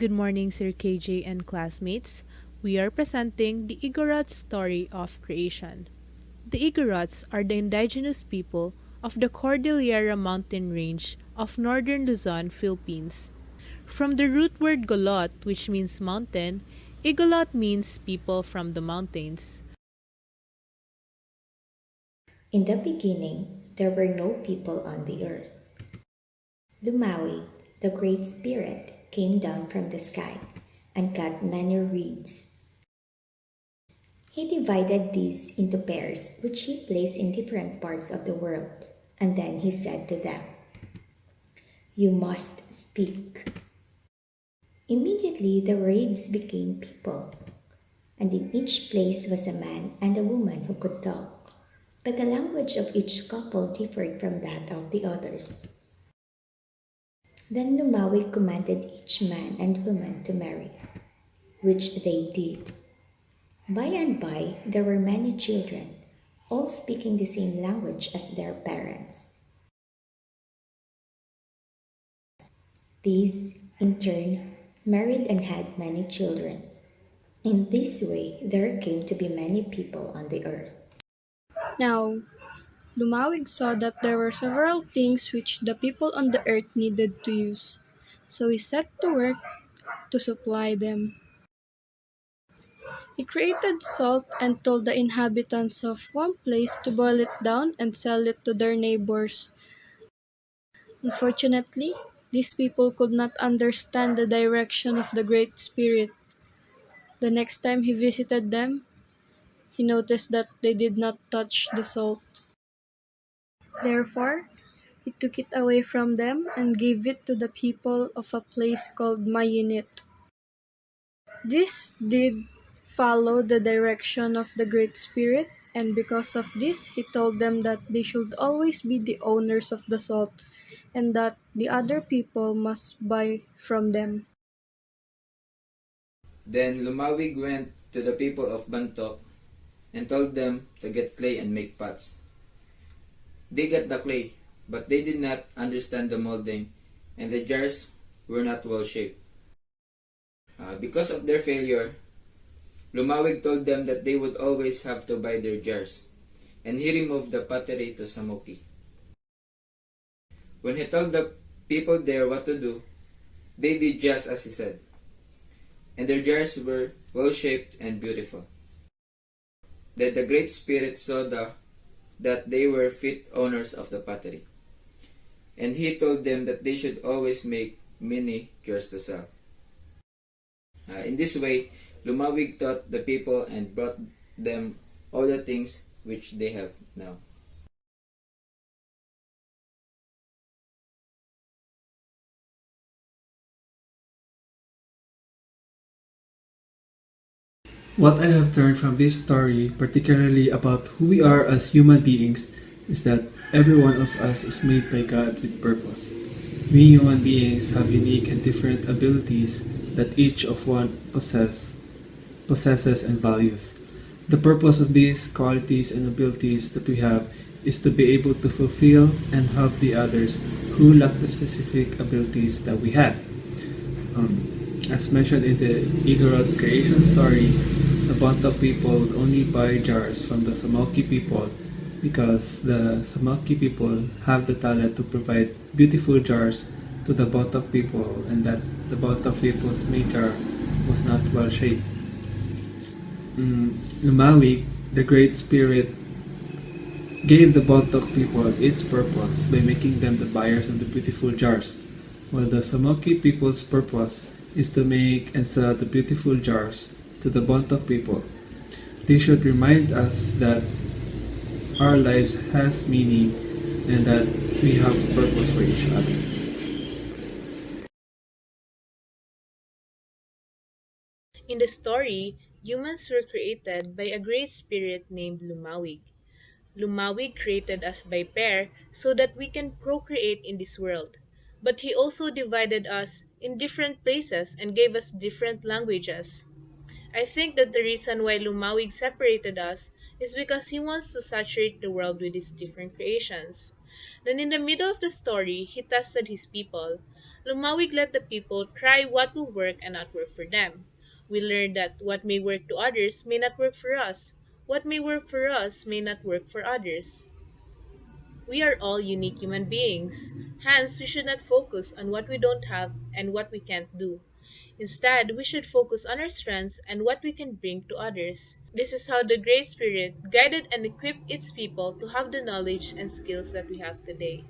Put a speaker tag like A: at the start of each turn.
A: Good morning, Sir KJ and classmates. We are presenting the Igorot story of creation. The Igorots are the indigenous people of the Cordillera mountain range of northern Luzon, Philippines. From the root word golot, which means mountain, Igolot means people from the mountains.
B: In the beginning, there were no people on the earth. Lumawi, the Great Spirit, came down from the sky and cut many reeds. He divided these into pairs, which he placed in different parts of the world. And then he said to them, "You must speak." Immediately the reeds became people, and in each place was a man and a woman who could talk. But the language of each couple differed from that of the others. Then Numawi commanded each man and woman to marry, which they did. By and by, there were many children, all speaking the same language as their parents. These, in turn, married and had many children. In this way, there came to be many people on the earth.
C: Now, Lumawig saw that there were several things which the people on the earth needed to use, so he set to work to supply them. He created salt and told the inhabitants of one place to boil it down and sell it to their neighbors. Unfortunately, these people could not understand the direction of the Great Spirit. The next time he visited them, he noticed that they did not touch the salt. Therefore, he took it away from them and gave it to the people of a place called Mayinit. This did follow the direction of the Great Spirit, and because of this, he told them that they should always be the owners of the salt and that the other people must buy from them.
D: Then Lumawig went to the people of Bantok and told them to get clay and make pots. They got the clay, but they did not understand the molding, and the jars were not well shaped. Because of their failure, Lumawig told them that they would always have to buy their jars, and he removed the pottery to Samoki. When he told the people there what to do, they did just as he said, and their jars were well shaped and beautiful. Then the Great Spirit saw that they were fit owners of the pottery, and he told them that they should always make many jars to sell. In this way, Lumawig taught the people and brought them all the things which they have now.
E: What I have learned from this story, particularly about who we are as human beings, is that every one of us is made by God with purpose. We human beings have unique and different abilities that each of one possesses and values. The purpose of these qualities and abilities that we have is to be able to fulfill and help the others who lack the specific abilities that we have. As mentioned in the Igorot creation story, the Bonta people would only buy jars from the Samoki people because the Samoki people have the talent to provide beautiful jars to the Bonta people, and that the Bonta people's made jar was not well shaped. Lumawi, the Great Spirit, gave the Bontok people its purpose by making them the buyers of the beautiful jars, while the Samoki people's purpose is to make and sell the beautiful jars to the Bontok people. They should remind us that our lives has meaning and that we have purpose for each other.
A: In the story, humans were created by a great spirit named Lumawig. Lumawig created us by pair so that we can procreate in this world. But he also divided us in different places and gave us different languages. I think that the reason why Lumawig separated us is because he wants to saturate the world with his different creations. Then in the middle of the story, he tested his people. Lumawig let the people try what will work and not work for them. We learned that what may work to others may not work for us. What may work for us may not work for others. We are all unique human beings. Hence, we should not focus on what we don't have and what we can't do. Instead, we should focus on our strengths and what we can bring to others. This is how the Great Spirit guided and equipped its people to have the knowledge and skills that we have today.